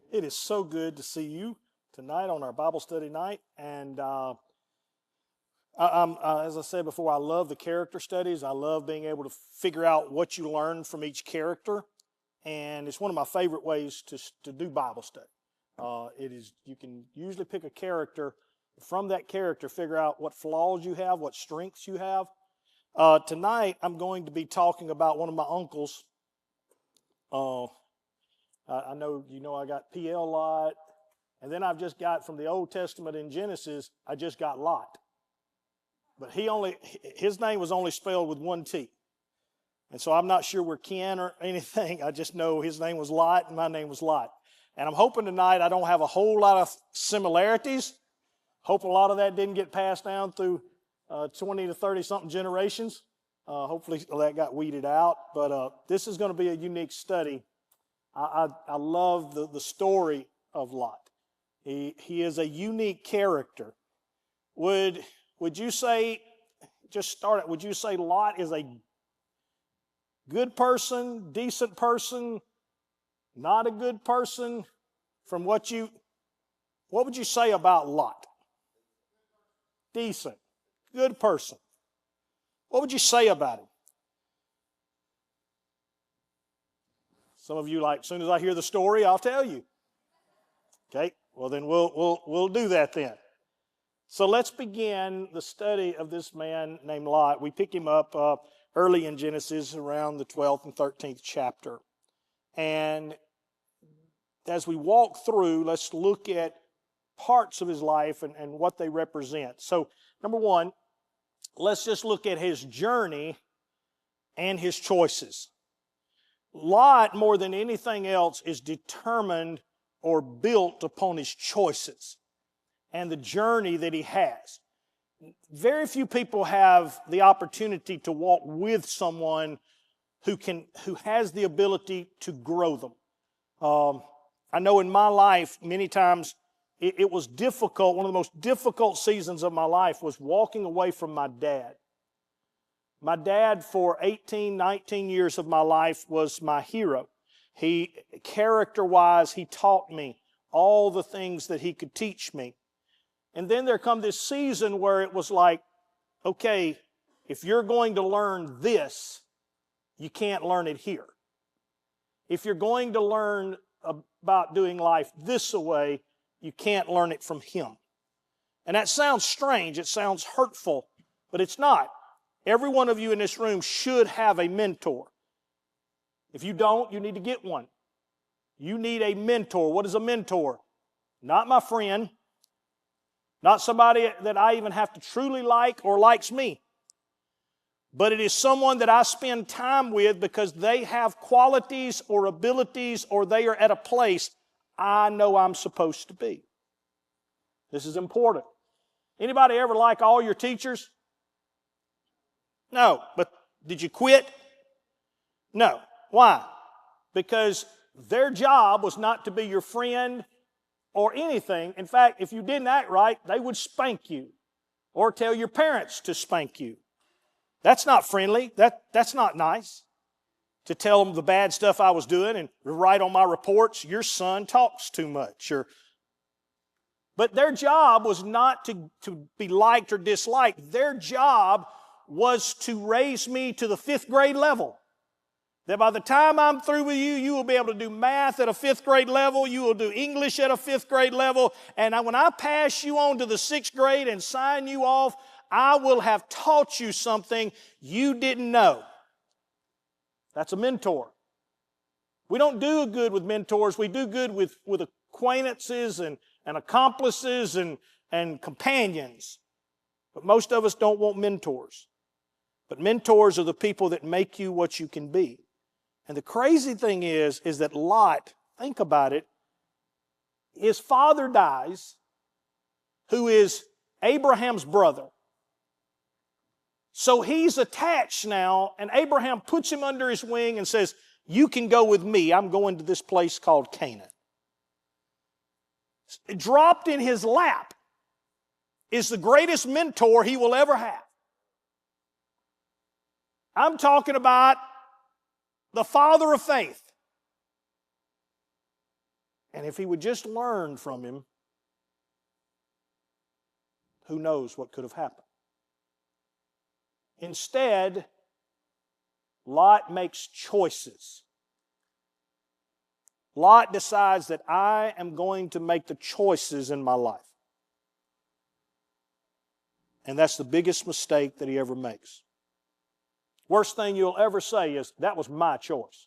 It is so good to see you tonight on our Bible study night. And as I said before, I love the character studies. I love being able to figure out what you learn from each character. And it's one of my favorite ways to do Bible study. You can usually pick a character, from that character, figure out what flaws you have, what strengths you have. Tonight, I'm going to be talking about one of my uncles. I know I got PL Lot, and then I've just got from the Old Testament in Genesis, I just got Lot. But his name was only spelled with one T. And so I'm not sure we're kin or anything. I just know his name was Lot and my name was Lot. And I'm hoping tonight I don't have a whole lot of similarities. Hope a lot of that didn't get passed down through 20 to 30 something generations. Hopefully that got weeded out. But this is going to be a unique study. I love the story of Lot. He is a unique character. Would you say, just start it, would you say Lot is a good person, decent person, not a good person? What would you say about Lot? Decent, good person. What would you say about him? Some of you as soon as I hear the story, I'll tell you. Okay, well then we'll do that then. So let's begin the study of this man named Lot. We pick him up early in Genesis, around the 12th and 13th chapter. And as we walk through, let's look at parts of his life and what they represent. So, number one, let's just look at his journey and his choices. Lot, more than anything else, is determined or built upon his choices and the journey that he has. Very few people have the opportunity to walk with someone who has the ability to grow them. I know in my life, many times it was difficult. One of the most difficult seasons of my life was walking away from my dad. My dad, for 18, 19 years of my life, was my hero. Character-wise, he taught me all the things that he could teach me. And then there come this season where it was like, okay, if you're going to learn this, you can't learn it here. If you're going to learn about doing life this way, you can't learn it from him. And that sounds strange, it sounds hurtful, but it's not. Every one of you in this room should have a mentor. If you don't, you need to get one. You need a mentor. What is a mentor? Not my friend. Not somebody that I even have to truly like or likes me. But it is someone that I spend time with because they have qualities or abilities or they are at a place I know I'm supposed to be. This is important. Anybody ever like all your teachers? No. But did you quit? No. Why? Because their job was not to be your friend or anything. In fact, if you didn't act right, they would spank you or tell your parents to spank you. That's not friendly. That's not nice. To tell them the bad stuff I was doing and write on my reports, your son talks too much. But their job was not to be liked or disliked. Their job was to raise me to the 5th grade level. That by the time I'm through with you, you will be able to do math at a 5th grade level. You will do English at a 5th grade level. And when I pass you on to the 6th grade and sign you off, I will have taught you something you didn't know. That's a mentor. We don't do good with mentors. We do good with acquaintances and accomplices and companions. But most of us don't want mentors. But mentors are the people that make you what you can be. And the crazy thing is that Lot, think about it, his father dies, who is Abraham's brother. So he's attached now, and Abraham puts him under his wing and says, you can go with me. I'm going to this place called Canaan. Dropped in his lap is the greatest mentor he will ever have. I'm talking about the father of faith. And if he would just learn from him, who knows what could have happened. Instead, Lot makes choices. Lot decides that I am going to make the choices in my life. And that's the biggest mistake that he ever makes. Worst thing you'll ever say is, that was my choice.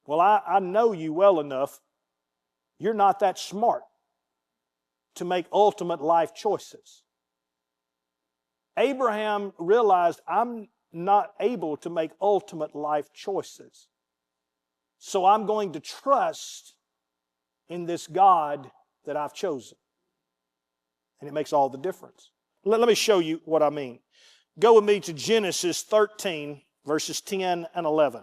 Well, I know you well enough. You're not that smart to make ultimate life choices. Abraham realized, I'm not able to make ultimate life choices. So I'm going to trust in this God that I've chosen. And it makes all the difference. Let me show you what I mean. Go with me to Genesis 13, verses 10 and 11.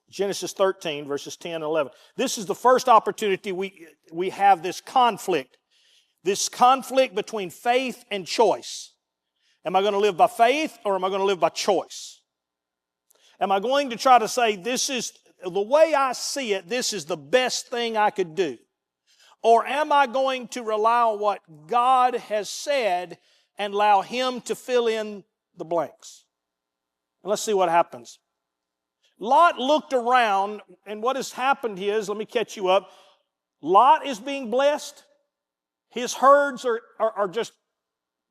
Genesis 13, verses 10 and 11. This is the first opportunity we have this conflict between faith and choice. Am I going to live by faith or am I going to live by choice? Am I going to try to say, this is the way I see it, this is the best thing I could do? Or am I going to rely on what God has said and allow Him to fill in the blanks? And let's see what happens. Lot looked around, and what has happened is, let me catch you up, Lot is being blessed. His herds are just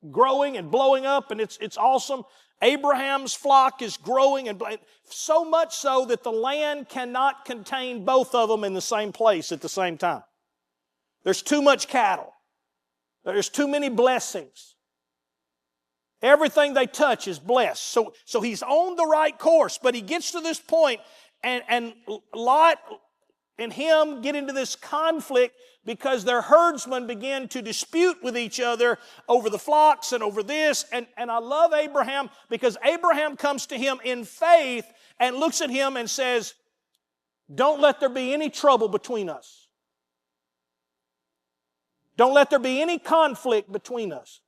growing and blowing up, and it's awesome. Abraham's flock is growing, and so much so that the land cannot contain both of them in the same place at the same time. There's too much cattle. There's too many blessings. Everything they touch is blessed. So he's on the right course, but he gets to this point, and Lot and him get into this conflict because their herdsmen begin to dispute with each other over the flocks and over this. And I love Abraham because Abraham comes to him in faith and looks at him and says, don't let there be any trouble between us. Don't let there be any conflict between us.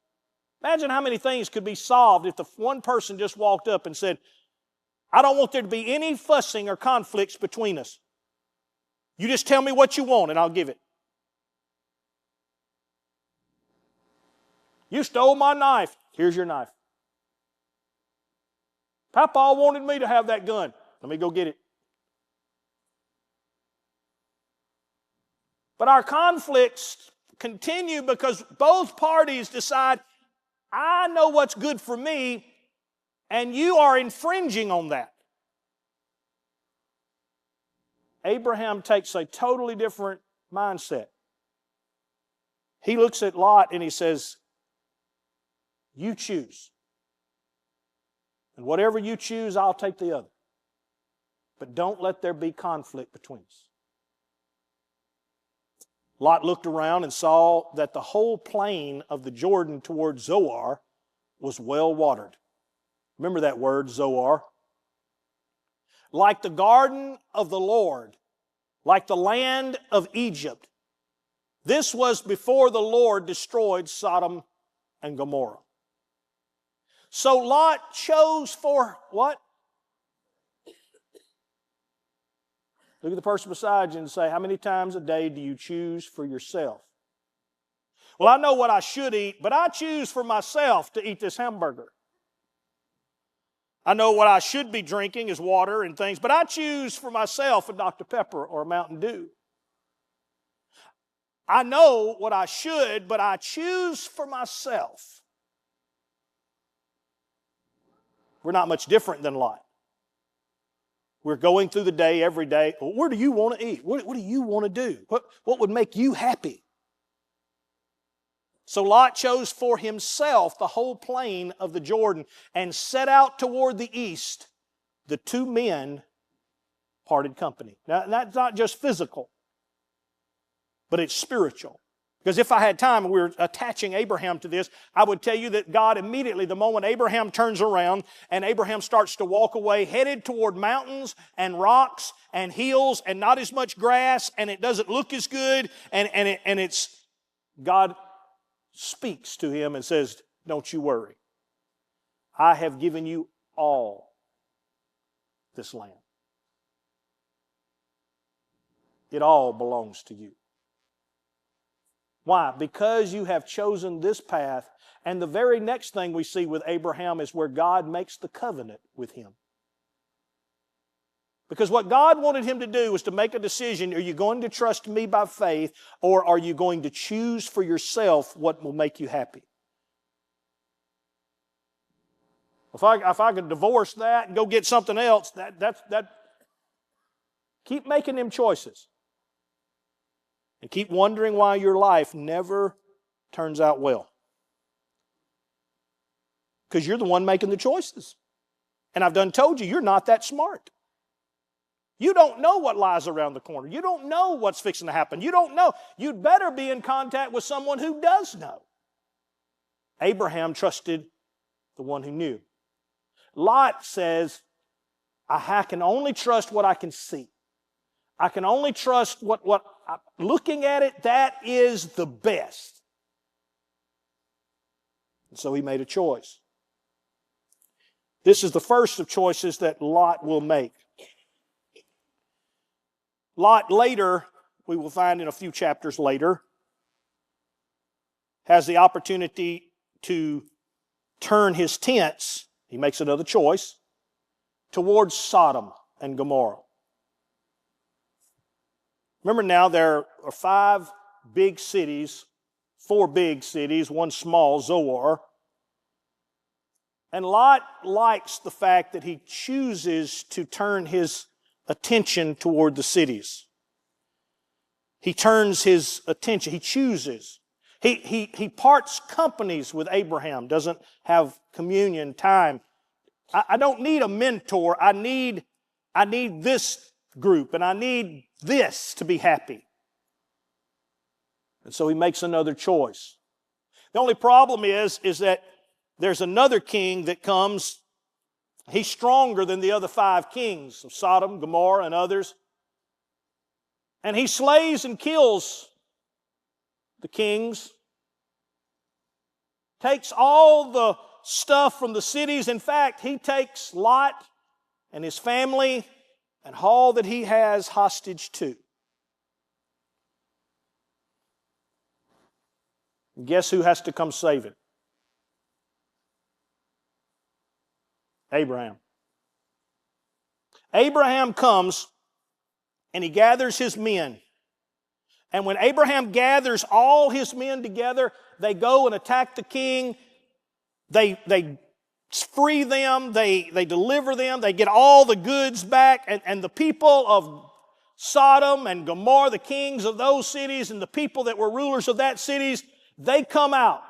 Imagine how many things could be solved if the one person just walked up and said, I don't want there to be any fussing or conflicts between us. You just tell me what you want and I'll give it. You stole my knife. Here's your knife. Papa wanted me to have that gun. Let me go get it. But our conflicts continue because both parties decide, I know what's good for me, and you are infringing on that. Abraham takes a totally different mindset. He looks at Lot and he says, you choose. And whatever you choose, I'll take the other. But don't let there be conflict between us. Lot looked around and saw that the whole plain of the Jordan toward Zoar was well watered. Remember that word, Zoar? Like the garden of the Lord, like the land of Egypt. This was before the Lord destroyed Sodom and Gomorrah. So Lot chose for what? Look at the person beside you and say, how many times a day do you choose for yourself? Well, I know what I should eat, but I choose for myself to eat this hamburger. I know what I should be drinking is water and things, but I choose for myself a Dr. Pepper or a Mountain Dew. I know what I should, but I choose for myself. We're not much different than Lot. We're going through the day every day. Well, where do you want to eat? What do you want to do? What would make you happy? So Lot chose for himself the whole plain of the Jordan and set out toward the east. The two men parted company. Now, that's not just physical, but it's spiritual. Because if I had time and we were attaching Abraham to this, I would tell you that God immediately, the moment Abraham turns around and Abraham starts to walk away, headed toward mountains and rocks and hills and not as much grass, and it doesn't look as good, and it's God speaks to him and says, don't you worry. I have given you all this land. It all belongs to you. Why? Because you have chosen this path. And the very next thing we see with Abraham is where God makes the covenant with him. Because what God wanted him to do was to make a decision. Are you going to trust me by faith, or are you going to choose for yourself what will make you happy? If I could divorce that and go get something else, keep making them choices. And keep wondering why your life never turns out well. Because you're the one making the choices. And I've done told you, you're not that smart. You don't know what lies around the corner. You don't know what's fixing to happen. You don't know. You'd better be in contact with someone who does know. Abraham trusted the one who knew. Lot says, I can only trust what I can see. I can only trust what looking at it, that is the best. And so he made a choice. This is the first of choices that Lot will make. Lot later, we will find in a few chapters later, has the opportunity to turn his tents, he makes another choice, towards Sodom and Gomorrah. Remember now, there are 5 big cities, 4 big cities, 1 small, Zoar. And Lot likes the fact that he chooses to turn his attention toward the cities. He turns his attention, he chooses. He parts companies with Abraham, doesn't have communion time. I don't need a mentor. I need this group, and I need this to be happy. And so he makes another choice. The only problem is that there's another king that comes. He's stronger than the other 5 kings of Sodom, Gomorrah, and others. And he slays and kills the kings, takes all the stuff from the cities. In fact, he takes Lot and his family and all that he has hostage too. And guess who has to come save him? Abraham. Abraham comes and he gathers his men. And when Abraham gathers all his men together, they go and attack the king. They free them. They deliver them. They get all the goods back. And the people of Sodom and Gomorrah, the kings of those cities and the people that were rulers of that cities, they come out.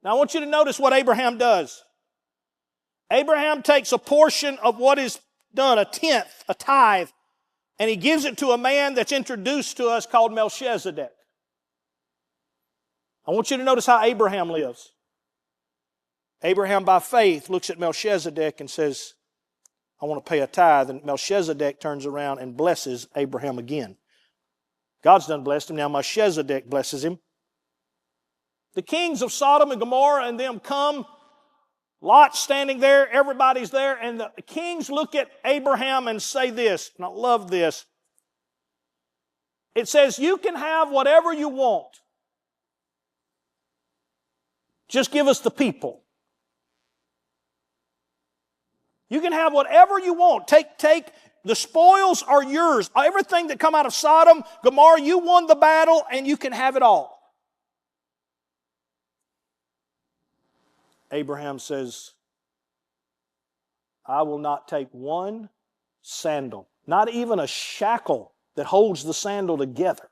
Now I want you to notice what Abraham does. Abraham takes a portion of what is done, a tenth, a tithe, and he gives it to a man that's introduced to us called Melchizedek. I want you to notice how Abraham lives. Abraham, by faith, looks at Melchizedek and says, I want to pay a tithe. And Melchizedek turns around and blesses Abraham again. God's done blessed him. Now Melchizedek blesses him. The kings of Sodom and Gomorrah and them come. Lot's standing there, everybody's there, and the kings look at Abraham and say this, and I love this. It says, you can have whatever you want. Just give us the people. You can have whatever you want. Take the spoils are yours. Everything that come out of Sodom, Gomorrah, you won the battle and you can have it all. Abraham says, I will not take one sandal, not even a shackle that holds the sandal together.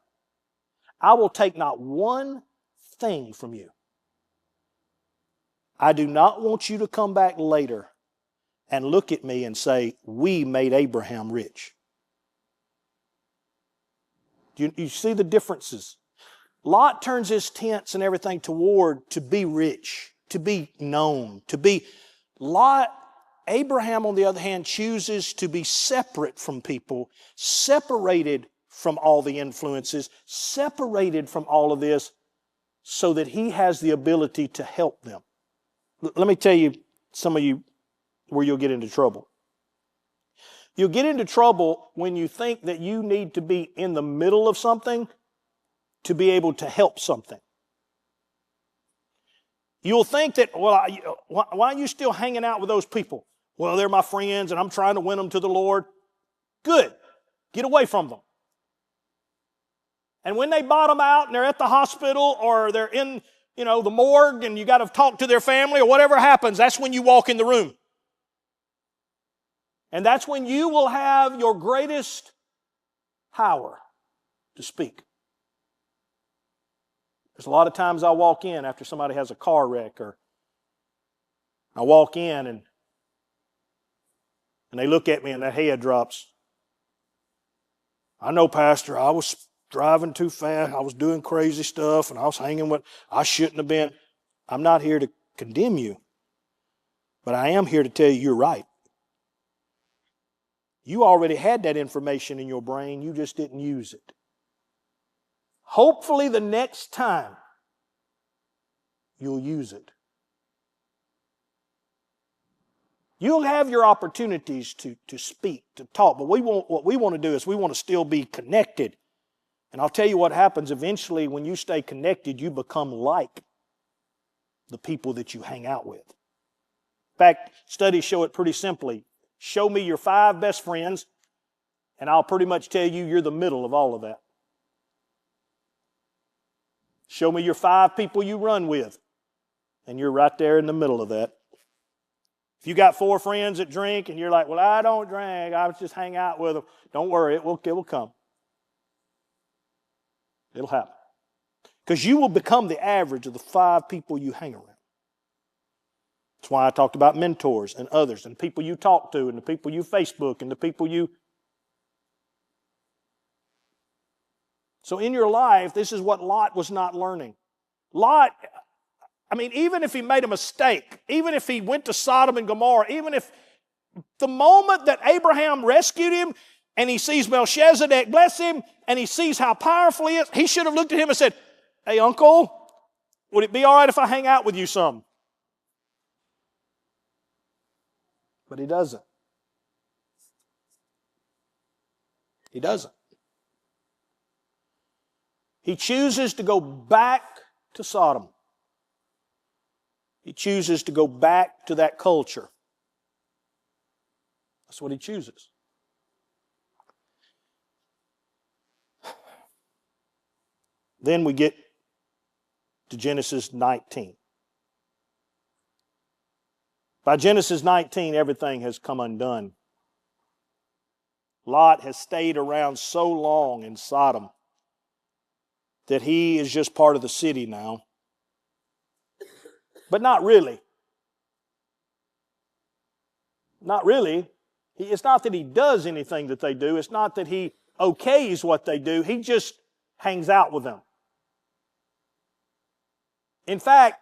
I will take not one thing from you. I do not want you to come back later and look at me and say, we made Abraham rich. Do you see the differences? Lot turns his tents and everything toward to be rich, to be known, to be. Abraham, on the other hand, chooses to be separate from people, separated from all the influences, separated from all of this, so that he has the ability to help them. Let me tell you, some of you, where you'll get into trouble. You'll get into trouble when you think that you need to be in the middle of something to be able to help something. You'll think that, well, why are you still hanging out with those people? Well, they're my friends and I'm trying to win them to the Lord. Good. Get away from them. And when they bottom out and they're at the hospital or they're in, the morgue and you got to talk to their family or whatever happens, that's when you walk in the room. And that's when you will have your greatest power to speak. There's a lot of times I walk in after somebody has a car wreck, or I walk in and they look at me and that head drops. I know, Pastor, I was driving too fast. I was doing crazy stuff and I was hanging with, I shouldn't have been. I'm not here to condemn you, but I am here to tell you you're right. You already had that information in your brain. You just didn't use it. Hopefully the next time you'll use it. You'll have your opportunities to speak, to talk, but what we want to do is we want to still be connected. And I'll tell you what happens eventually when you stay connected, you become like the people that you hang out with. In fact, studies show it pretty simply. Show me your 5 best friends, and I'll pretty much tell you you're the middle of all of that. Show me your 5 people you run with, and you're right there in the middle of that. If you got 4 friends that drink, and you're like, well, I don't drink, I just hang out with them. Don't worry, it will come. It'll happen. Because you will become the average of the 5 people you hang around. That's why I talked about mentors and others and people you talk to and the people you Facebook and the people you... So in your life, this is what Lot was not learning. Lot, even if he made a mistake, even if he went to Sodom and Gomorrah, even if the moment that Abraham rescued him and he sees Melchizedek bless him and he sees how powerful he is, he should have looked at him and said, hey, uncle, would it be all right if I hang out with you some? But he doesn't. He doesn't. He chooses to go back to Sodom. He chooses to go back to that culture. That's what he chooses. Then we get to Genesis 19. By Genesis 19, everything has come undone. Lot has stayed around so long in Sodom that he is just part of the city now. But not really. Not really. It's not that he does anything that they do. It's not that he okays what they do. He just hangs out with them. In fact,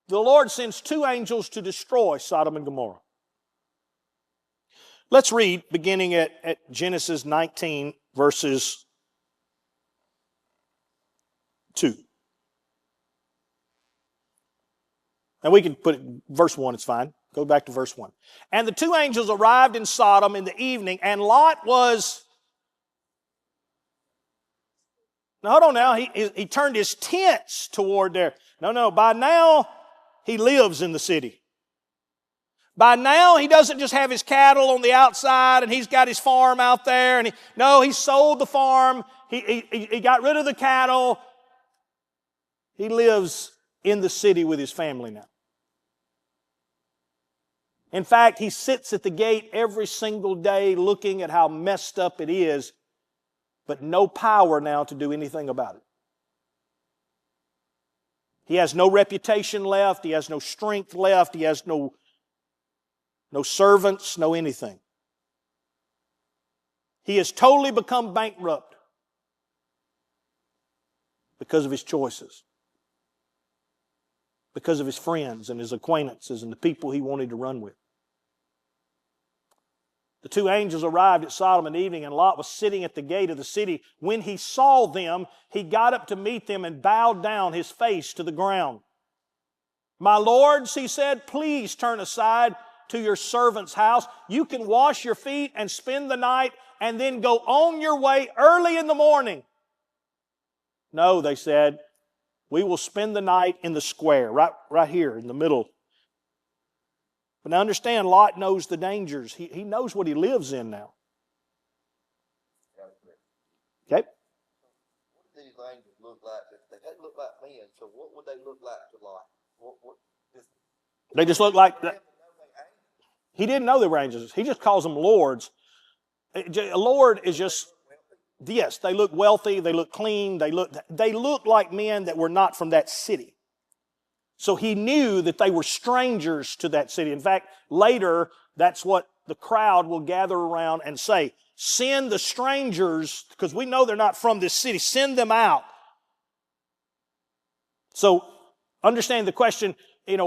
the Lord sends 2 angels to destroy Sodom and Gomorrah. Let's read, beginning at Genesis 19, verses 2. And we can put it, verse 1, it's fine. Go back to verse 1. And the 2 angels arrived in Sodom in the evening, and Lot was... Now, hold on now. He turned his tents toward there. No. By now, he lives in the city. By now, he doesn't just have his cattle on the outside and he's got his farm out there. He sold the farm. He got rid of the cattle. He lives in the city with his family now. In fact, he sits at the gate every single day looking at how messed up it is, but no power now to do anything about it. He has no reputation left. He has no strength left. He has no servants, no anything. He has totally become bankrupt because of his choices, because of his friends and his acquaintances and the people he wanted to run with. The 2 angels arrived at Sodom in the evening, and Lot was sitting at the gate of the city. When he saw them, he got up to meet them and bowed down his face to the ground. My lords, he said, please turn aside. to your servant's house. You can wash your feet and spend the night and then go on your way early in the morning. No, they said, we will spend the night in the square, right here in the middle. But now understand, Lot knows the dangers. He knows what he lives in now. Okay? What do these angels look like? They look like men, so what would they look like to Lot? They just look like that. He didn't know they were angels. He just calls them lords. A lord is just, yes, they look wealthy, they look clean, they look like men that were not from that city. So he knew that they were strangers to that city. In fact, later, that's what the crowd will gather around and say, send the strangers, because we know they're not from this city, send them out. So understand the question,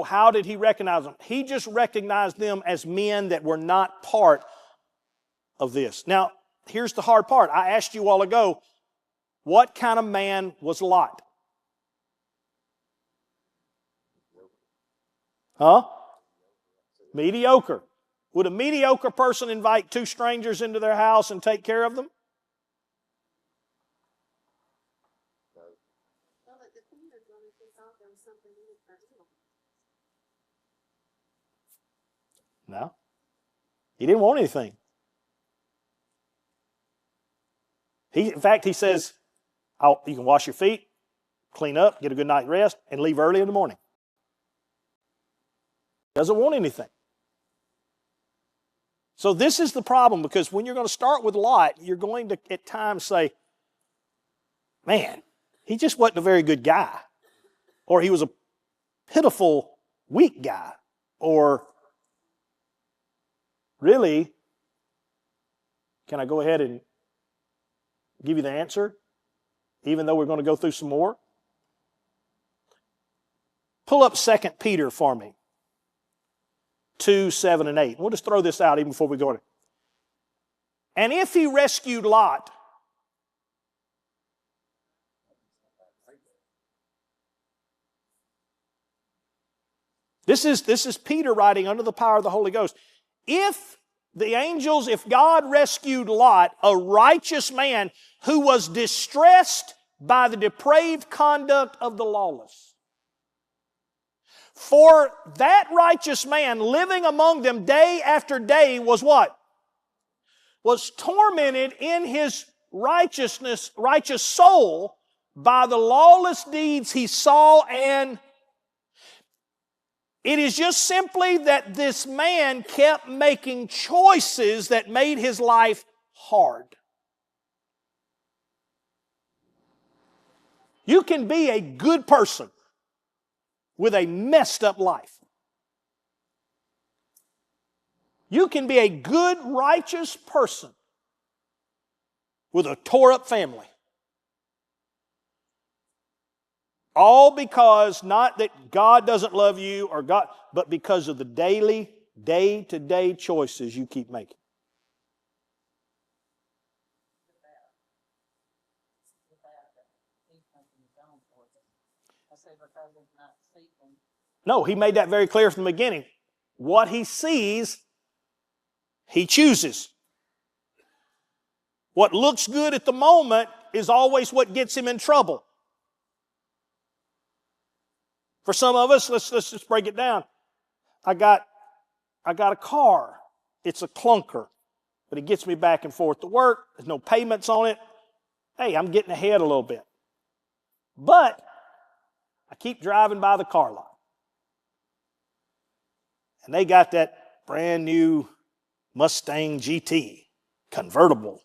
how did he recognize them? He just recognized them as men that were not part of this. Now, here's the hard part. I asked you a while ago, what kind of man was Lot? Huh? Mediocre. Would a mediocre person invite two strangers into their house and take care of them? No. He didn't want anything. In fact, he says, you can wash your feet, clean up, get a good night's rest, and leave early in the morning. Doesn't want anything. So this is the problem, because when you're going to start with Lot, you're going to at times say, man, he just wasn't a very good guy. Or he was a pitiful, weak guy. Or really, can I go ahead and give you the answer, even though we're going to go through some more? Pull up 2 Peter for me. 2, 7, and 8. We'll just throw this out even before we go to it. And if he rescued Lot, this is Peter writing under the power of the Holy Ghost. If God rescued Lot, a righteous man who was distressed by the depraved conduct of the lawless, for that righteous man living among them day after day was what? Was tormented in his righteous soul by the lawless deeds he saw, and it is just simply that this man kept making choices that made his life hard. You can be a good person with a messed up life. You can be a good, righteous person with a tore up family. All because, not that God doesn't love you or God, but because of the daily, day-to-day choices you keep making. No, he made that very clear from the beginning. What he sees, he chooses. What looks good at the moment is always what gets him in trouble. For some of us, let's just break it down. I got a car. It's a clunker, but it gets me back and forth to work. There's no payments on it. Hey, I'm getting ahead a little bit. But I keep driving by the car lot. And they got that brand new Mustang GT convertible.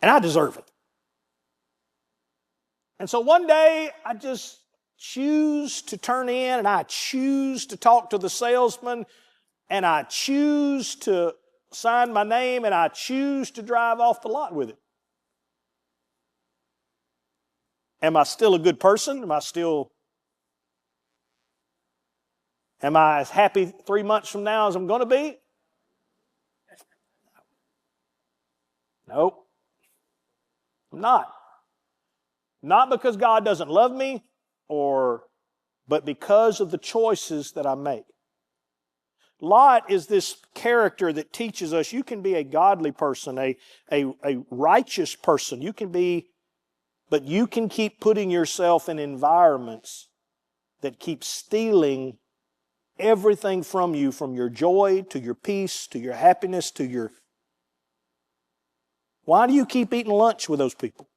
And I deserve it. And so one day I just choose to turn in, and I choose to talk to the salesman, and I choose to sign my name, and I choose to drive off the lot with it. Am I still a good person? Am I as happy 3 months from now as I'm going to be? Nope. I'm not. Not because God doesn't love me, but because of the choices that I make. Lot is this character that teaches us you can be a godly person, a righteous person. You can be, but you can keep putting yourself in environments that keep stealing everything from you, from your joy to your peace to your happiness to your... Why do you keep eating lunch with those people?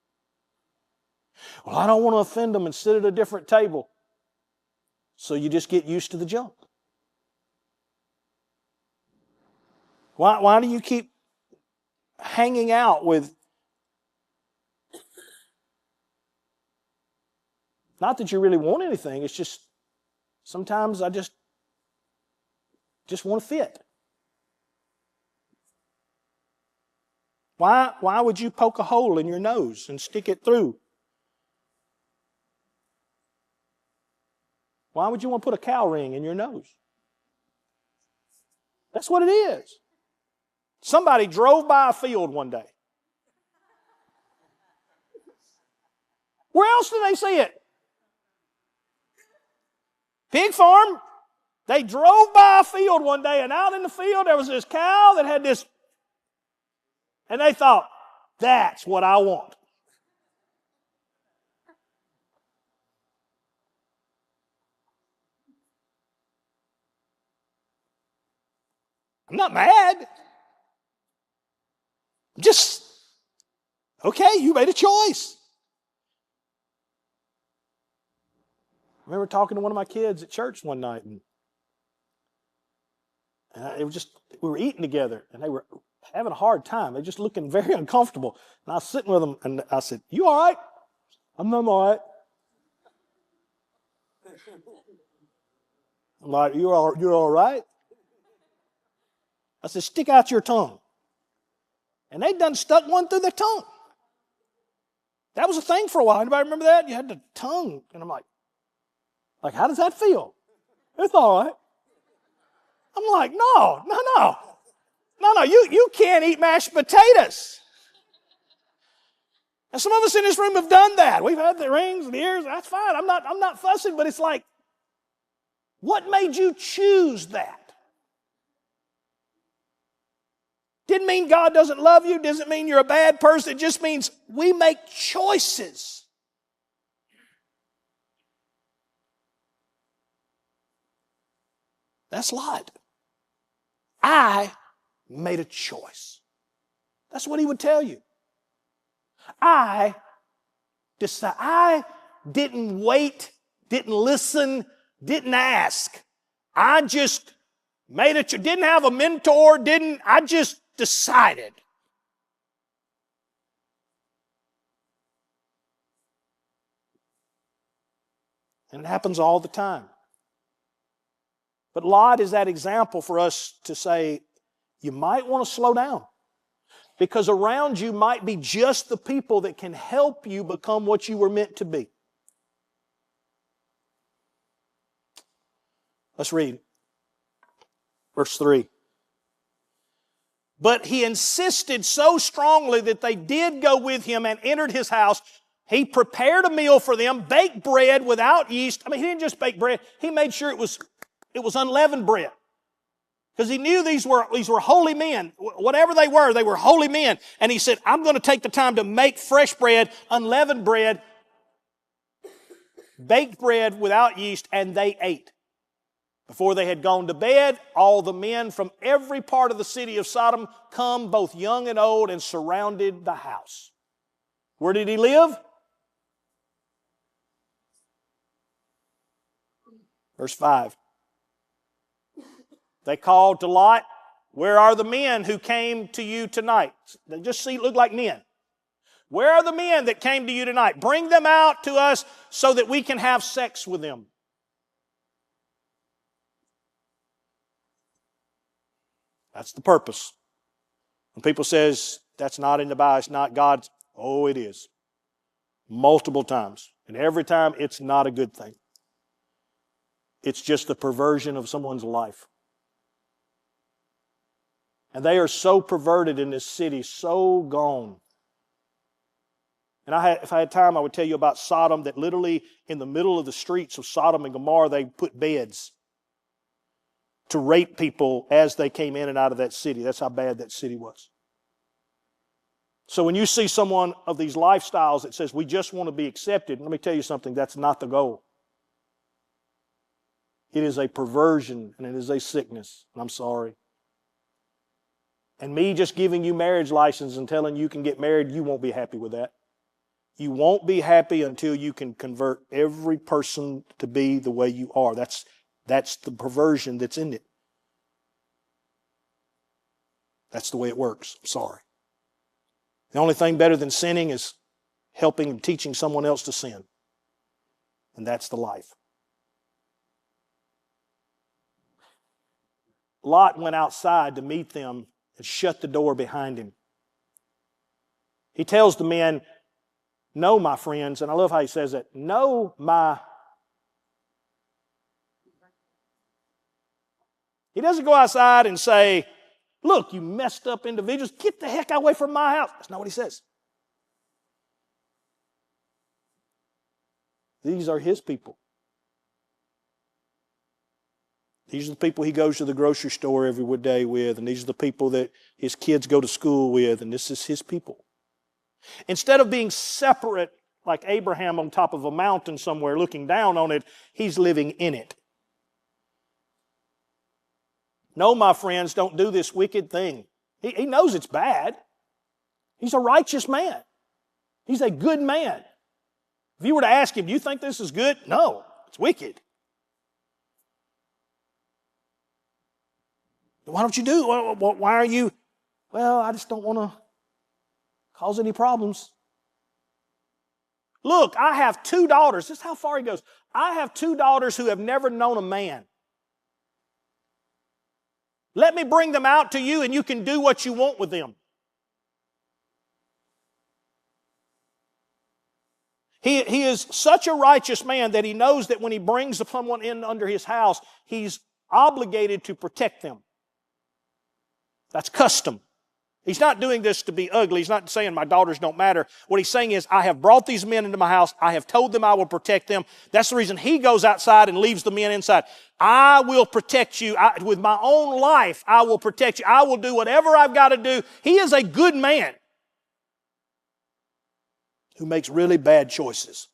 Well, I don't want to offend them and sit at a different table. So you just get used to the junk. Why do you keep hanging out with... Not that you really want anything, it's just sometimes I just want to fit. Why would you poke a hole in your nose and stick it through? Why would you want to put a cow ring in your nose? That's what it is. Somebody drove by a field one day. Where else do they see it? Pig farm. They drove by a field one day, and out in the field there was this cow that had this, and they thought, that's what I want. I'm not mad. Just, okay, you made a choice. I remember talking to one of my kids at church one night, and it was just, we were eating together, and they were having a hard time. They were just looking very uncomfortable. And I was sitting with them, and I said, you all right? I'm all right. I'm like, you're all right? I said, stick out your tongue. And they'd done stuck one through their tongue. That was a thing for a while. Anybody remember that? You had the tongue. And I'm like, how does that feel? It's all right. I'm like, no, you can't eat mashed potatoes. And some of us in this room have done that. We've had the rings and the ears. That's fine. I'm not fussing, but it's like, what made you choose that? Didn't mean God doesn't love you. Doesn't mean you're a bad person. It just means we make choices. That's Lot. I made a choice. That's what he would tell you. I didn't wait, didn't listen, didn't ask. I just made a choice. Didn't have a mentor, I just decided. And it happens all the time. But Lot is that example for us to say, you might want to slow down. Because around you might be just the people that can help you become what you were meant to be. Let's read. Verse 3. But he insisted so strongly that they did go with him and entered his house. He prepared a meal for them, baked bread without yeast. I mean, he didn't just bake bread. He made sure it was unleavened bread. Because he knew these were holy men. Whatever they were holy men. And he said, I'm going to take the time to make fresh bread, unleavened bread, baked bread without yeast, and they ate. Before they had gone to bed, all the men from every part of the city of Sodom come, both young and old, and surrounded the house. Where did he live? Verse 5. They called to Lot, where are the men who came to you tonight? They just look like men. Where are the men that came to you tonight? Bring them out to us so that we can have sex with them. That's the purpose. When people says, that's not in the Bible, it's not God's, oh, it is. Multiple times. And every time, it's not a good thing. It's just the perversion of someone's life. And they are so perverted in this city, so gone. And if I had time, I would tell you about Sodom, that literally in the middle of the streets of Sodom and Gomorrah, they put beds. to rape people as they came in and out of that city. That's how bad that city was. So when you see someone of these lifestyles that says, we just want to be accepted, let me tell you something, that's not the goal. It is a perversion and it is a sickness. And I'm sorry. And me just giving you marriage license and telling you can get married, you won't be happy with that. You won't be happy until you can convert every person to be the way you are. That's the perversion that's in it. That's the way it works. I'm sorry. The only thing better than sinning is helping and teaching someone else to sin. And that's the life. Lot went outside to meet them and shut the door behind him. He tells the men, no, my friends, and I love how he says that, no, my... He doesn't go outside and say, look, you messed up individuals, get the heck away from my house. That's not what he says. These are his people. These are the people he goes to the grocery store every day with, and these are the people that his kids go to school with, and this is his people. Instead of being separate like Abraham on top of a mountain somewhere looking down on it, he's living in it. No, my friends, don't do this wicked thing. He knows it's bad. He's a righteous man. He's a good man. If you were to ask him, do you think this is good? No, it's wicked. Why don't you do it? Why are you? Well, I just don't want to cause any problems. Look, I have 2 daughters. This is how far he goes. I have 2 daughters who have never known a man. Let me bring them out to you and you can do what you want with them. He is such a righteous man that he knows that when he brings someone in under his house, he's obligated to protect them. That's custom. He's not doing this to be ugly. He's not saying my daughters don't matter. What he's saying is, I have brought these men into my house. I have told them I will protect them. That's the reason he goes outside and leaves the men inside. I will protect you. With my own life, I will protect you. I will do whatever I've got to do. He is a good man who makes really bad choices.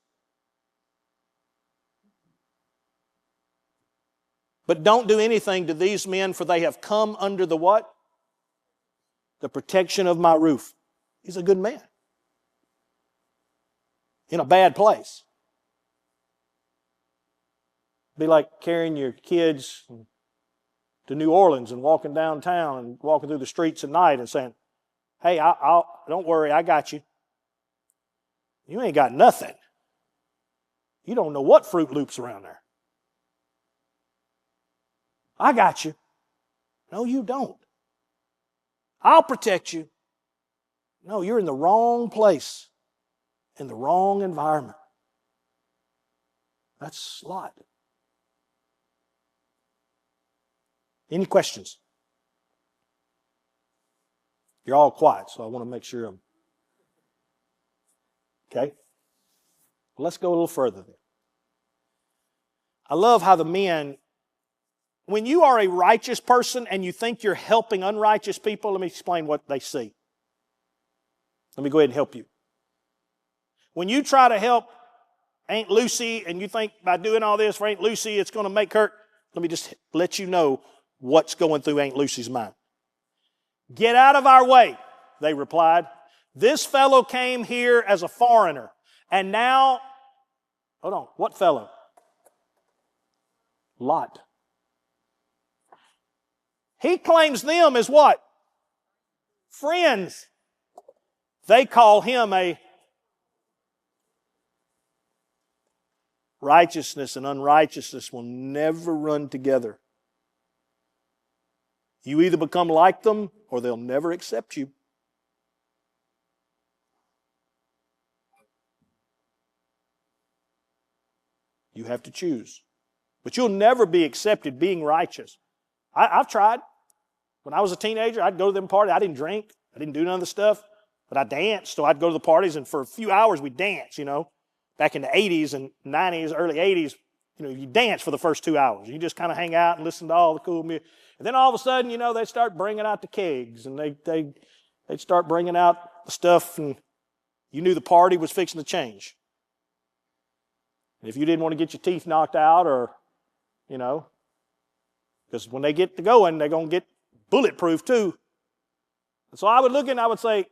But don't do anything to these men, for they have come under the what? The protection of my roof. He's a good man. In a bad place. Be like carrying your kids to New Orleans and walking downtown and walking through the streets at night and saying, hey, don't worry, I got you. You ain't got nothing. You don't know what Fruit Loops around there. I got you. No, you don't. I'll protect you. No, you're in the wrong place, in the wrong environment. That's Lot. Any questions? You're all quiet, so I want to make sure I'm... Okay? Well, let's go a little further then. I love how the men, when you are a righteous person and you think you're helping unrighteous people, let me explain what they see. Let me go ahead and help you. When you try to help Aunt Lucy and you think by doing all this for Aunt Lucy it's going to make her, let me just let you know what's going through Aunt Lucy's mind. Get out of our way, they replied. This fellow came here as a foreigner, and now, hold on, what fellow? Lot. He claims them as what? Friends. They call him a righteousness and unrighteousness will never run together. You either become like them or they'll never accept you. You have to choose. But you'll never be accepted being righteous. I've tried. When I was a teenager, I'd go to them parties. I didn't drink. I didn't do none of the stuff. But I danced. So I'd go to the parties, and for a few hours we'd dance, you know. Back in the 80s and 90s, early 80s, You dance for the first 2 hours. You just kind of hang out and listen to all the cool music. And then all of a sudden, they start bringing out the kegs, and they'd start bringing out the stuff, and you knew the party was fixing to change. And if you didn't want to get your teeth knocked out, or, because when they get to going, they're going to get bulletproof too. And so I would look and I would say,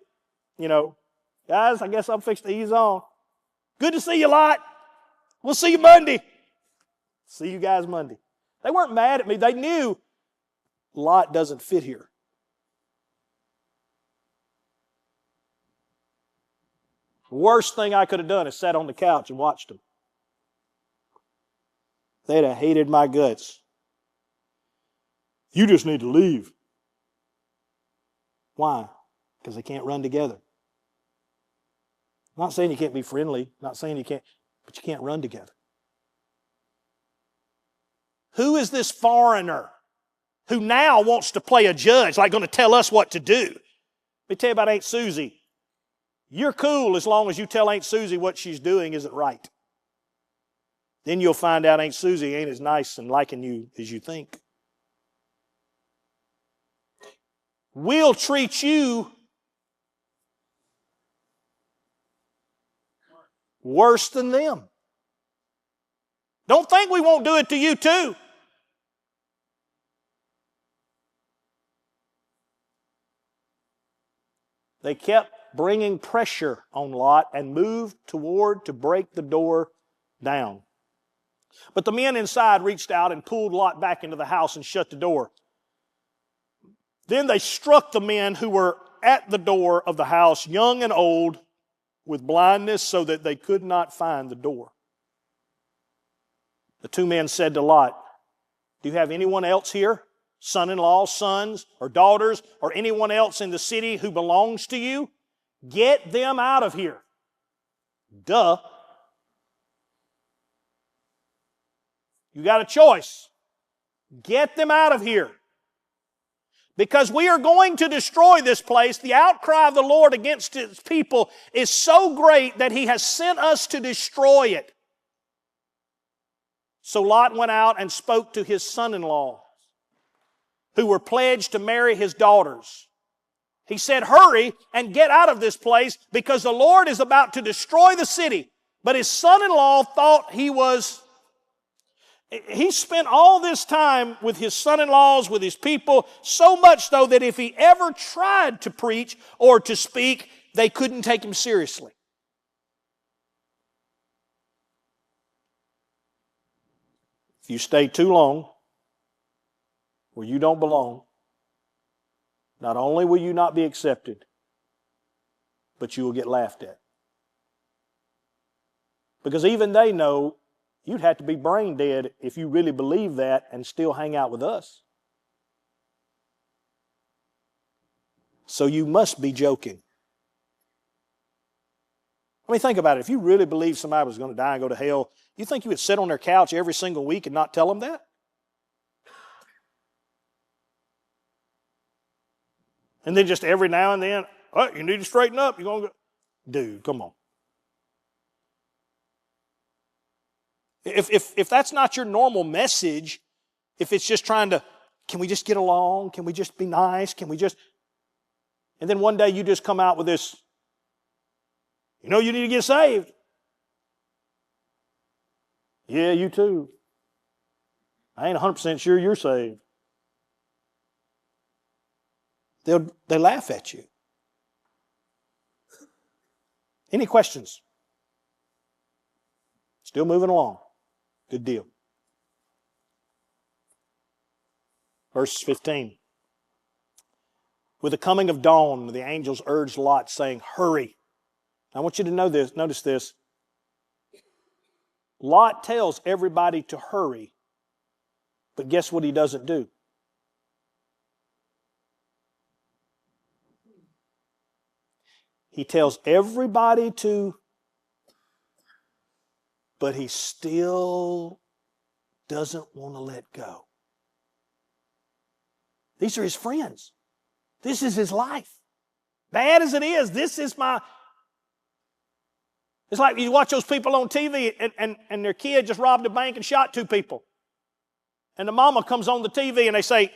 guys, I guess I'm fixing to ease on. Good to see you, Lot. We'll see you Monday. See you guys Monday. They weren't mad at me. They knew Lot doesn't fit here. The worst thing I could have done is sat on the couch and watched them. They'd have hated my guts. You just need to leave. Why? Because they can't run together. I'm not saying you can't be friendly, not saying you can't, but you can't run together. Who is this foreigner who now wants to play a judge, like going to tell us what to do? Let me tell you about Aunt Susie. You're cool as long as you tell Aunt Susie what she's doing isn't right. Then you'll find out Aunt Susie ain't as nice and liking you as you think. We'll treat you worse than them. Don't think we won't do it to you too. They kept bringing pressure on Lot and moved toward to break the door down. But the men inside reached out and pulled Lot back into the house and shut the door. Then they struck the men who were at the door of the house, young and old, with blindness so that they could not find the door. The two men said to Lot, "Do you have anyone else here? Son-in-law, sons, or daughters, or anyone else in the city who belongs to you? Get them out of here." Duh. You got a choice. Get them out of here. Because we are going to destroy this place. The outcry of the Lord against His people is so great that He has sent us to destroy it. So Lot went out and spoke to his son-in-law, who were pledged to marry his daughters. He said, "Hurry and get out of this place because the Lord is about to destroy the city." But his son-in-law thought he spent all this time with his son-in-laws, with his people, so much so that if he ever tried to preach or to speak, they couldn't take him seriously. If you stay too long where you don't belong, not only will you not be accepted, but you will get laughed at. Because even they know you'd have to be brain dead if you really believe that and still hang out with us. So you must be joking. I mean, think about it. If you really believed somebody was going to die and go to hell, you think you would sit on their couch every single week and not tell them that? And then just every now and then, "Oh, you need to straighten up. You're going to go." Dude, come on. If that's not your normal message, if it's just trying to, can we just get along? Can we just be nice? Can we just... And then one day you just come out with this, "You need to get saved." Yeah, you too. I ain't 100% sure you're saved. They laugh at you. Any questions? Still moving along. Good deal. Verse 15. With the coming of dawn, the angels urged Lot, saying, "Hurry." I want you to know this. Notice this. Lot tells everybody to hurry, but guess what he doesn't do? He tells everybody to, but he still doesn't want to let go. These are his friends. This is his life. Bad as it is, this is my... It's like you watch those people on TV and their kid just robbed a bank and shot 2 people. And the mama comes on the TV and they say,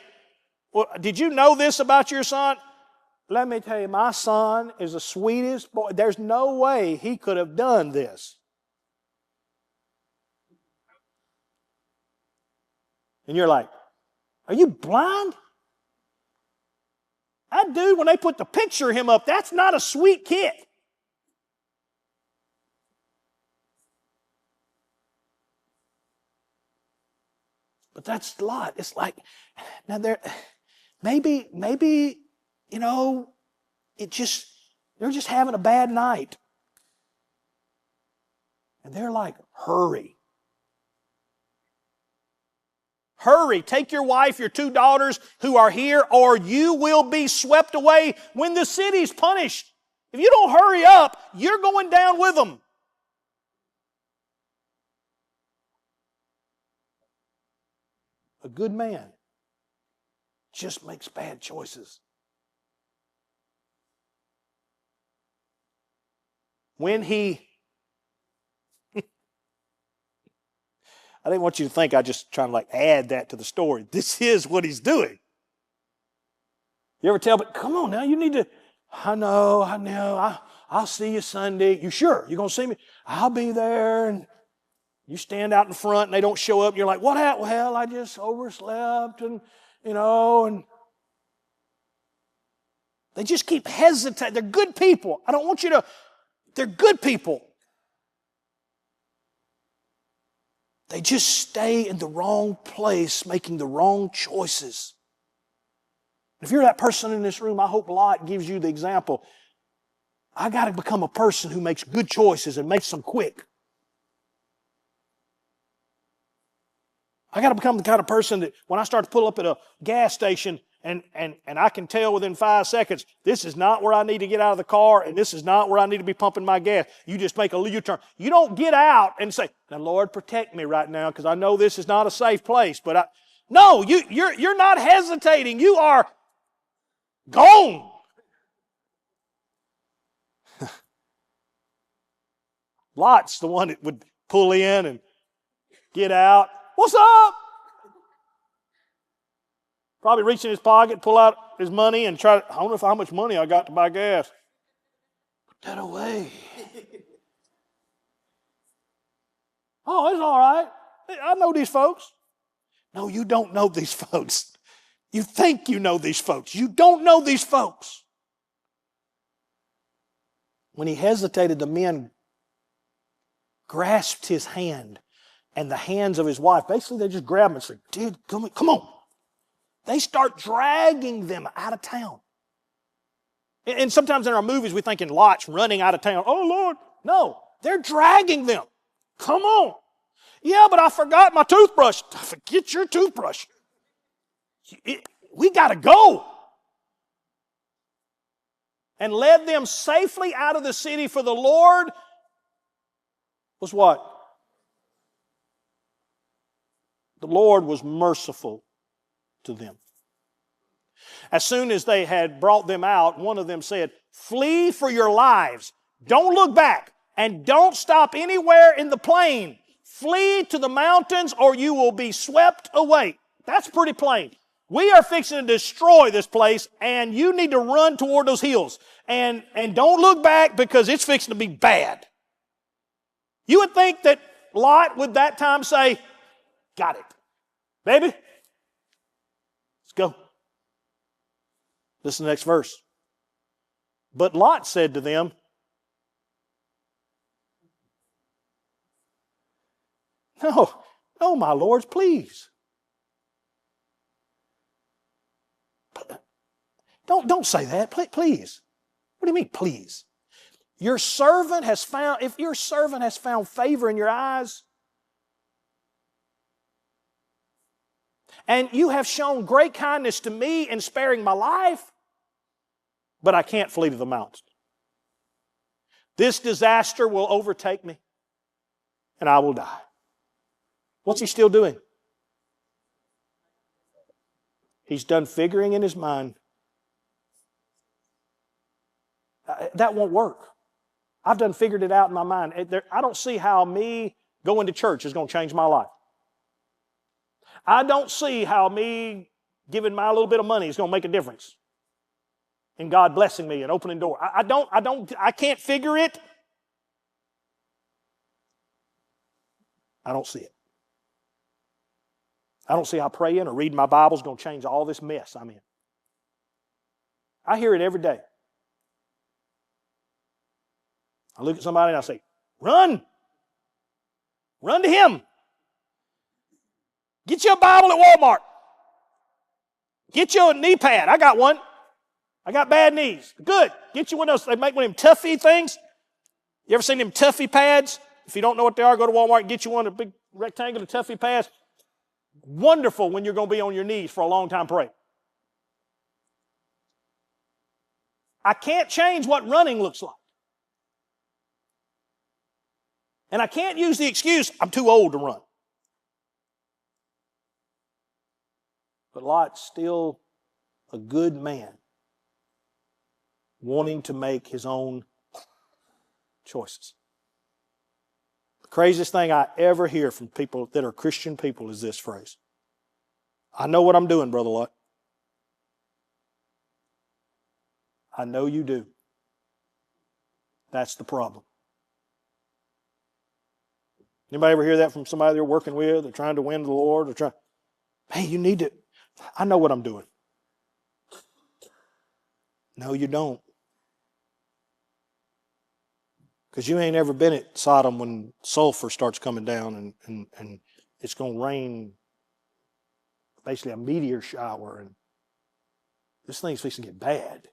well, did you know this about your son? Let me tell you, my son is the sweetest boy. There's no way he could have done this. And you're like, are you blind? That dude, when they put the picture of him up, that's not a sweet kid. But that's Lot. It's like, now maybe, you know, they're just having a bad night. And they're like, hurry. Hurry, take your wife, your 2 daughters who are here, or you will be swept away when the city's punished. If you don't hurry up, you're going down with them. A good man just makes bad choices. When he I didn't want you to think I just trying to like add that to the story. This is what he's doing. You ever tell, but come on now, you need to, I know, I'll see you Sunday. You sure? You going to see me? I'll be there. And you stand out in front and they don't show up and you're like, what happened? Well, I just overslept and, and they just keep hesitating. They're good people. I don't want you to, they're good people. They just stay in the wrong place, making the wrong choices. If you're that person in this room, I hope Lot gives you the example. I got to become a person who makes good choices and makes them quick. I got to become the kind of person that when I start to pull up at a gas station and I can tell within 5 seconds, this is not where I need to get out of the car and this is not where I need to be pumping my gas. You just make a U-turn. You don't get out and say, now Lord, protect me right now because I know this is not a safe place. But no, you're not hesitating. You are gone. Lot's the one that would pull in and get out. What's up? Probably reach in his pocket, pull out his money and try to, I don't know how much money I got to buy gas. Put that away. Oh, it's all right. I know these folks. No, you don't know these folks. You think you know these folks. You don't know these folks. When he hesitated, the men grasped his hand and the hands of his wife. Basically, they just grabbed him and said, dude, come on. They start dragging them out of town. And sometimes in our movies, we're thinking Lot's running out of town. Oh, Lord. No, they're dragging them. Come on. Yeah, but I forgot my toothbrush. Forget your toothbrush. We got to go. And led them safely out of the city, for the Lord was what? The Lord was merciful to them. As soon as they had brought them out, one of them said, flee for your lives. Don't look back and don't stop anywhere in the plain. Flee to the mountains or you will be swept away. That's pretty plain. We are fixing to destroy this place and you need to run toward those hills. And don't look back because it's fixing to be bad. You would think that Lot would that time say, got it. Baby, let's go. Listen to the next verse. But Lot said to them, no, my lords, please. Don't say that, please. What do you mean, please? If your servant has found favor in your eyes, and you have shown great kindness to me in sparing my life, but I can't flee to the mountains. This disaster will overtake me, and I will die. What's he still doing? He's done figuring in his mind. That won't work. I've done figured it out in my mind. I don't see how me going to church is going to change my life. I don't see how me giving my little bit of money is going to make a difference in God blessing me and opening doors. I can't figure it. I don't see it. I don't see how praying or reading my Bible is going to change all this mess I'm in. I hear it every day. I look at somebody and I say, run. Run to Him. Get you a Bible at Walmart. Get you a knee pad. I got one. I got bad knees. Good. Get you one of those. They make one of them Tuffy things. You ever seen them Tuffy pads? If you don't know what they are, go to Walmart and get you one of the big rectangular Tuffy pads. Wonderful when you're going to be on your knees for a long time praying. I can't change what running looks like. And I can't use the excuse, I'm too old to run. But Lot's still a good man, wanting to make his own choices. The craziest thing I ever hear from people that are Christian people is this phrase. I know what I'm doing, Brother Lot. I know you do. That's the problem. Anybody ever hear that from somebody they're working with? They're trying to win the Lord. They're trying, hey, you need to, I know what I'm doing. No, you don't. Because you ain't ever been at Sodom when sulfur starts coming down and it's going to rain basically a meteor shower and this thing's fixing to get bad.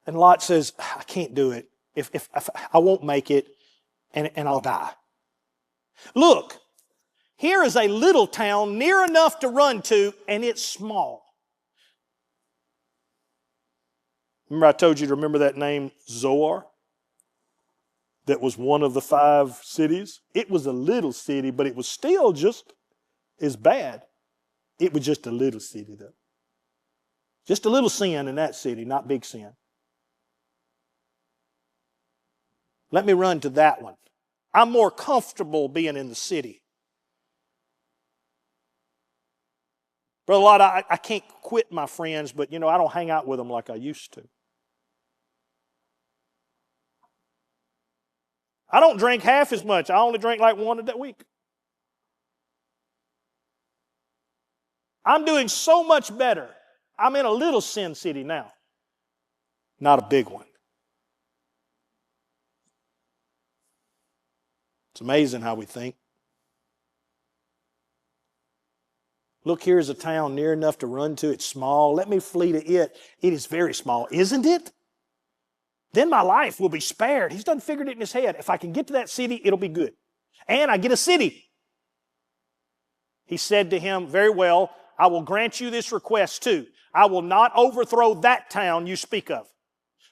And Lot says, I can't do it. If I won't make it and I'll die. Look, here is a little town near enough to run to and it's small. Remember I told you to remember that name Zoar? That was one of the 5 cities. It was a little city, but it was still just as bad. It was just a little city, though. Just a little sin in that city, not big sin. Let me run to that one. I'm more comfortable being in the city. Brother Lot, I can't quit my friends, but I don't hang out with them like I used to. I don't drink half as much. I only drink like 1 a week. I'm doing so much better. I'm in a little sin city now, not a big one. It's amazing how we think. Look, here's a town near enough to run to. It's small. Let me flee to it. It is very small, isn't it? Then my life will be spared. He's done figured it in his head. If I can get to that city, it'll be good. And I get a city. He said to him, very well, I will grant you this request too. I will not overthrow that town you speak of.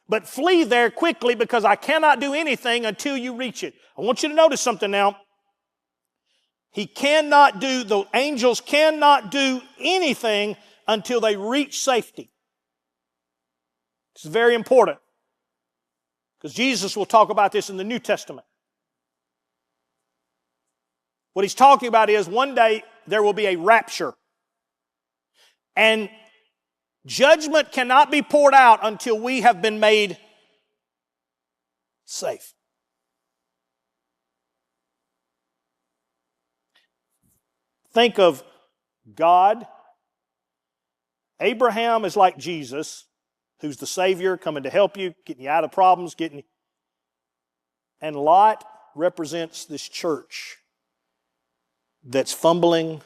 But flee there quickly because I cannot do anything until you reach it. I want you to notice something now. The angels cannot do anything until they reach safety. This is very important. Because Jesus will talk about this in the New Testament. What he's talking about is one day there will be a rapture. And judgment cannot be poured out until we have been made safe. Think of God. Abraham is like Jesus, who's the Savior, coming to help you, getting you out of problems, and Lot represents this church that's fumbling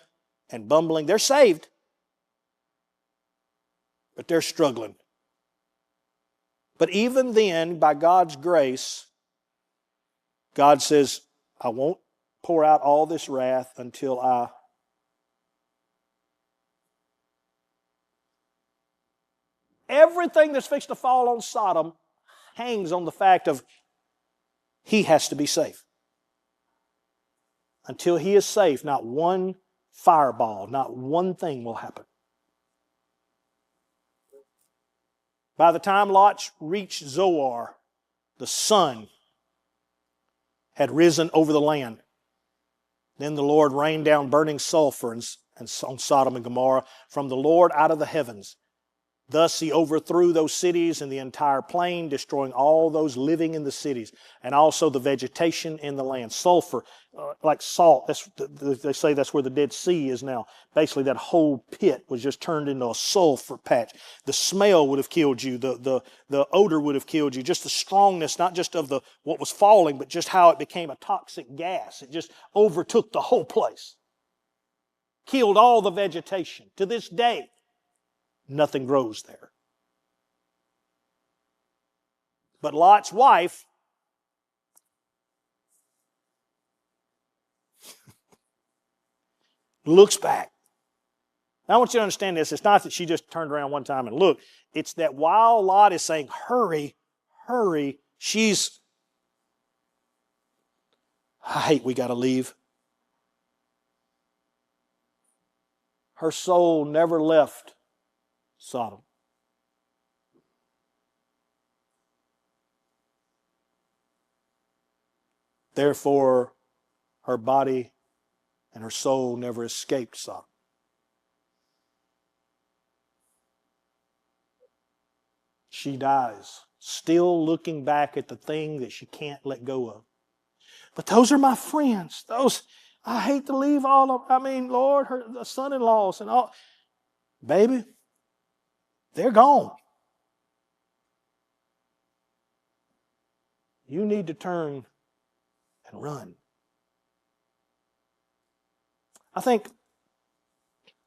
and bumbling. They're saved, but they're struggling. But even then, by God's grace, God says, I won't pour out all this wrath until I everything that's fixed to fall on Sodom hangs on the fact of he has to be safe. Until he is safe, not one fireball, not one thing will happen. By the time Lot reached Zoar, the sun had risen over the land. Then the Lord rained down burning sulfur on Sodom and Gomorrah from the Lord out of the heavens. Thus he overthrew those cities and the entire plain, destroying all those living in the cities, and also the vegetation in the land. Sulfur, like salt, they say that's where the Dead Sea is now. Basically, that whole pit was just turned into a sulfur patch. The smell would have killed you. The odor would have killed you. Just the strongness, not just of what was falling, but just how it became a toxic gas. It just overtook the whole place. Killed all the vegetation. To this day, nothing grows there. But Lot's wife looks back. Now, I want you to understand this. It's not that she just turned around one time and looked. It's that while Lot is saying, hurry, hurry, I hate we got to leave. Her soul never left Sodom. Therefore, her body and her soul never escaped Sodom. She dies, still looking back at the thing that she can't let go of. But those are my friends. I hate to leave all of, Lord, the son-in-laws and all. Baby, they're gone. You need to turn and run. I think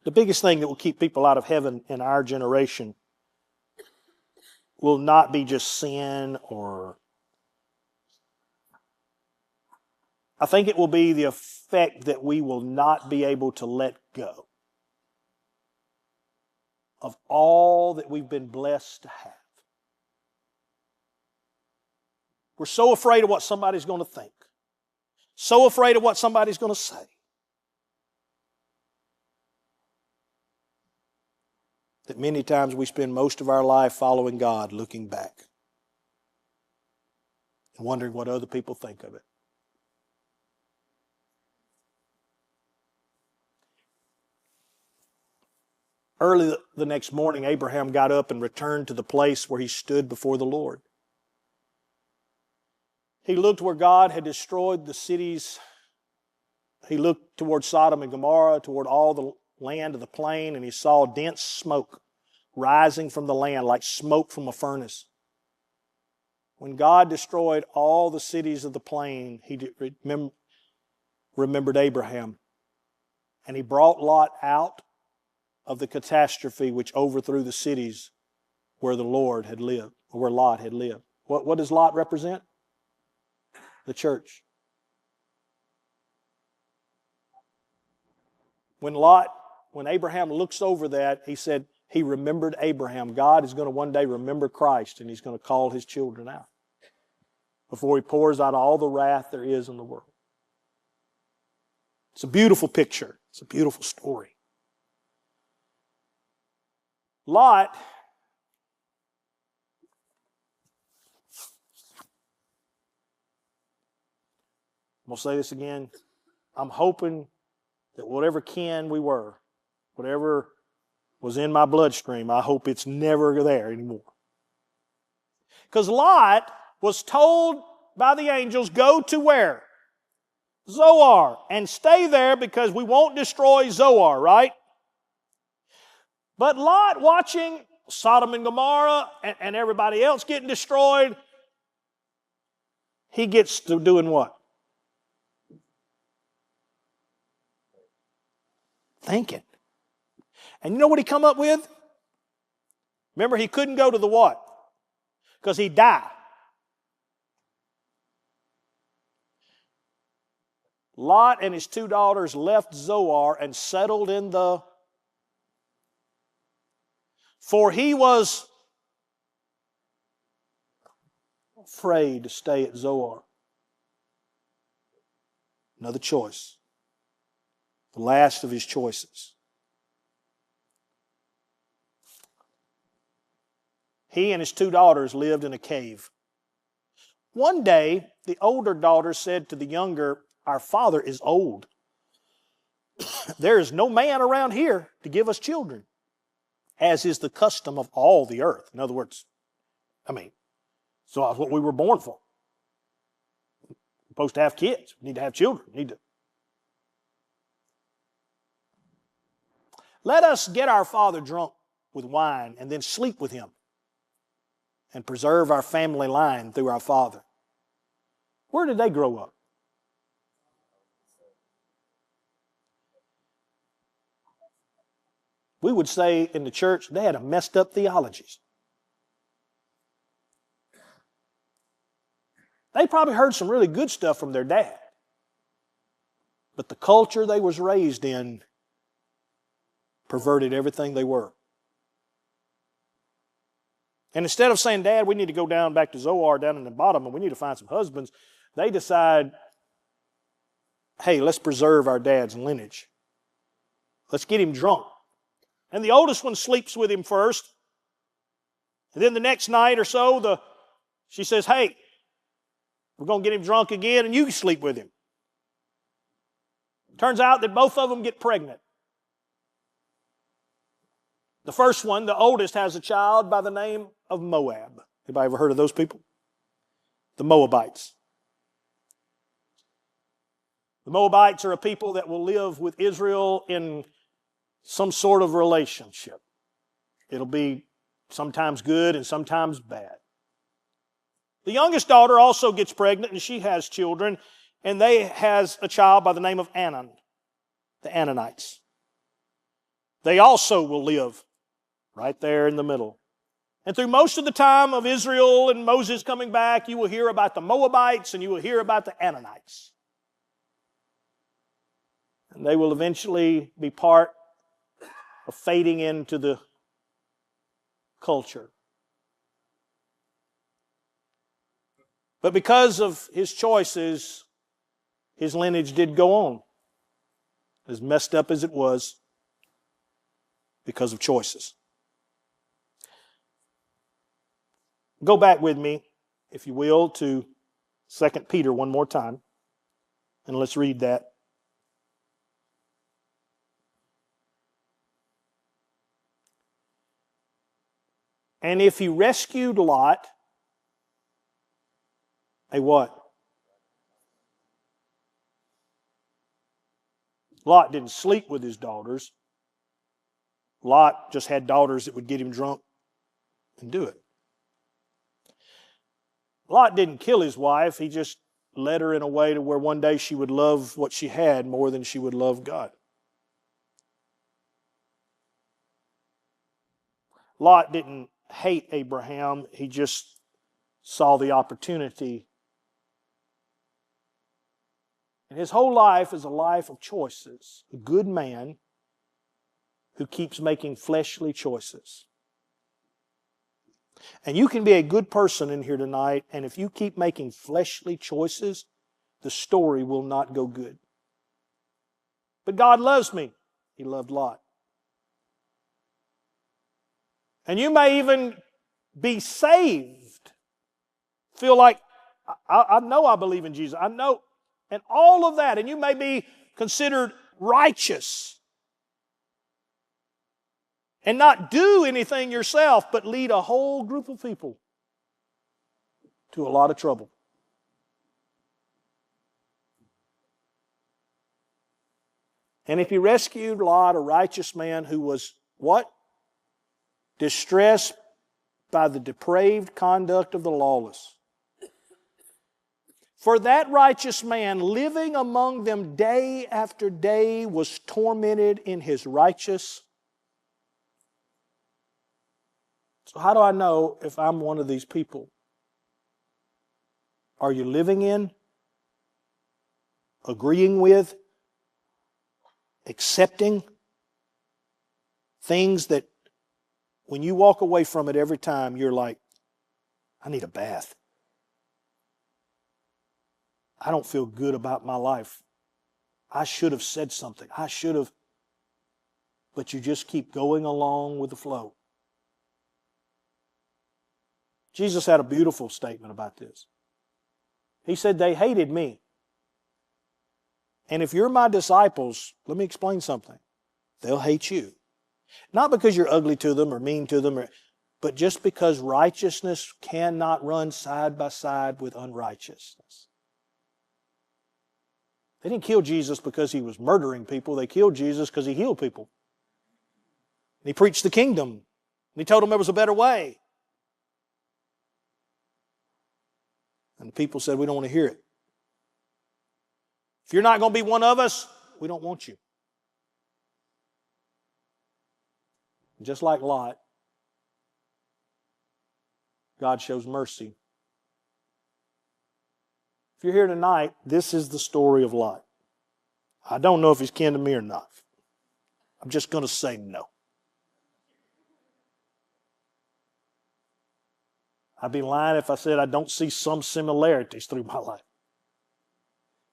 the biggest thing that will keep people out of heaven in our generation will not be just sin I think it will be the effect that we will not be able to let go of all that we've been blessed to have. We're so afraid of what somebody's going to think. So afraid of what somebody's going to say. That many times we spend most of our life following God, looking back and wondering what other people think of it. Early the next morning, Abraham got up and returned to the place where he stood before the Lord. He looked where God had destroyed the cities. He looked toward Sodom and Gomorrah, toward all the land of the plain, and he saw dense smoke rising from the land like smoke from a furnace. When God destroyed all the cities of the plain, he remembered Abraham. And he brought Lot out of the catastrophe which overthrew the cities where the Lord had lived, or where Lot had lived. What does Lot represent? The church. When Abraham looks over that, he said he remembered Abraham. God is going to one day remember Christ, and He's going to call His children out before He pours out all the wrath there is in the world. It's a beautiful picture. It's a beautiful story. Lot, I'm going to say this again. I'm hoping that whatever kin we were, whatever was in my bloodstream, I hope it's never there anymore. Because Lot was told by the angels, go to where? Zoar, and stay there because we won't destroy Zoar, right? But Lot, watching Sodom and Gomorrah and everybody else getting destroyed, he gets to doing what? Thinking. And you know what he come up with? Remember, he couldn't go to the what? Because he'd die. Lot and his two daughters left Zoar and settled in for he was afraid to stay at Zoar. Another choice. The last of his choices. He and his two daughters lived in a cave. One day, the older daughter said to the younger, "Our father is old. There is no man around here to give us children, as is the custom of all the earth." In other words, so that's what we were born for. We're supposed to have kids. We need to have children. Let us get our father drunk with wine and then sleep with him and preserve our family line through our father. Where did they grow up? We would say in the church they had a messed up theologies. They probably heard some really good stuff from their dad. But the culture they was raised in perverted everything they were. And instead of saying, "Dad, we need to go down back to Zoar down in the bottom and we need to find some husbands," they decide, "Hey, let's preserve our dad's lineage. Let's get him drunk." And the oldest one sleeps with him first. And then the next night or so, she says, "Hey, we're going to get him drunk again and you can sleep with him." Turns out that both of them get pregnant. The first one, the oldest, has a child by the name of Moab. Anybody ever heard of those people? The Moabites. The Moabites are a people that will live with Israel in some sort of relationship. It'll be sometimes good and sometimes bad. The youngest daughter also gets pregnant and she has children, and they has a child by the name of Anan, the Ananites. They also will live right there in the middle. And through most of the time of Israel and Moses coming back, you will hear about the Moabites and you will hear about the Ananites. And they will eventually be part of fading into the culture. But because of his choices, his lineage did go on. As messed up as it was, because of choices. Go back with me, if you will, to 2 Peter one more time. And let's read that. "And if he rescued Lot," a what? Lot didn't sleep with his daughters. Lot just had daughters that would get him drunk and do it. Lot didn't kill his wife. He just led her in a way to where one day she would love what she had more than she would love God. Lot didn't hate Abraham. He just saw the opportunity. And his whole life is a life of choices. A good man who keeps making fleshly choices. And you can be a good person in here tonight, and if you keep making fleshly choices, the story will not go good. But God loves me. He loved Lot. And you may even be saved. Feel like, I know I believe in Jesus. I know. And all of that. And you may be considered righteous. And not do anything yourself, but lead a whole group of people to a lot of trouble. And if he rescued Lot, a righteous man who was what? Distressed by the depraved conduct of the lawless. For that righteous man living among them day after day was tormented in his righteous. So how do I know if I'm one of these people? Are you living in, agreeing with, accepting things that when you walk away from it every time, you're like, I need a bath. I don't feel good about my life. I should have said something. I should have. But you just keep going along with the flow. Jesus had a beautiful statement about this. He said, they hated me. And if you're my disciples, let me explain something. They'll hate you. Not because you're ugly to them or mean to them, but just because righteousness cannot run side by side with unrighteousness. They didn't kill Jesus because He was murdering people. They killed Jesus because He healed people. And He preached the kingdom. And He told them there was a better way. And the people said, we don't want to hear it. If you're not going to be one of us, we don't want you. Just like Lot, God shows mercy. If you're here tonight, this is the story of Lot. I don't know if he's kin to me or not. I'm just going to say no. I'd be lying if I said I don't see some similarities through my life.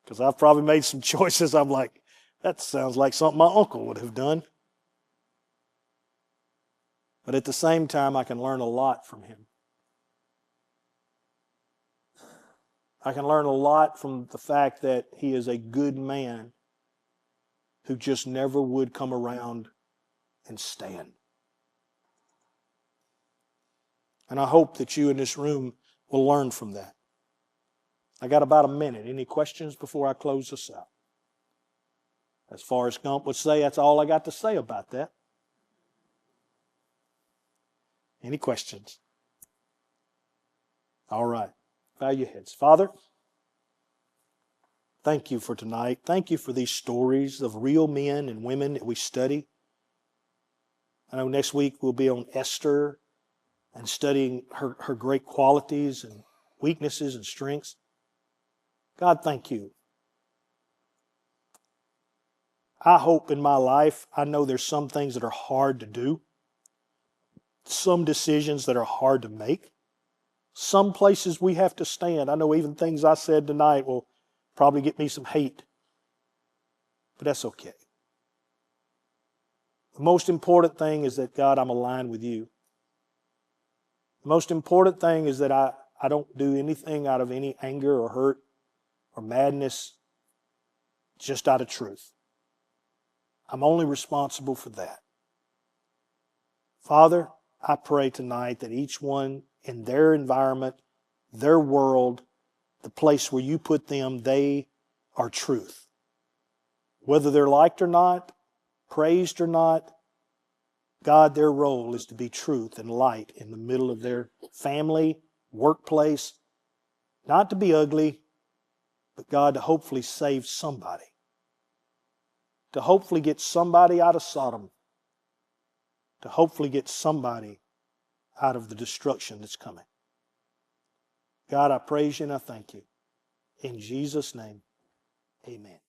Because I've probably made some choices I'm like, that sounds like something my uncle would have done. But at the same time, I can learn a lot from him. I can learn a lot from the fact that he is a good man who just never would come around and stand. And I hope that you in this room will learn from that. I got about a minute. Any questions before I close this out? As Forrest Gump would say, that's all I got to say about that. Any questions? All right. Bow your heads. Father, thank you for tonight. Thank you for these stories of real men and women that we study. I know next week we'll be on Esther and studying her great qualities and weaknesses and strengths. God, thank you. I hope in my life, I know there's some things that are hard to do, some decisions that are hard to make, some places we have to stand. I know even things I said tonight will probably get me some hate, but that's okay. The most important thing is that, God, I'm aligned with you. The most important thing is that I don't do anything out of any anger or hurt or madness, just out of truth. I'm only responsible for that. Father, I pray tonight that each one in their environment, their world, the place where you put them, they are truth. Whether they're liked or not, praised or not, God, their role is to be truth and light in the middle of their family, workplace, not to be ugly, but God, to hopefully save somebody. To hopefully get somebody out of Sodom. To hopefully get somebody out of the destruction that's coming. God, I praise you and I thank you. In Jesus' name, amen.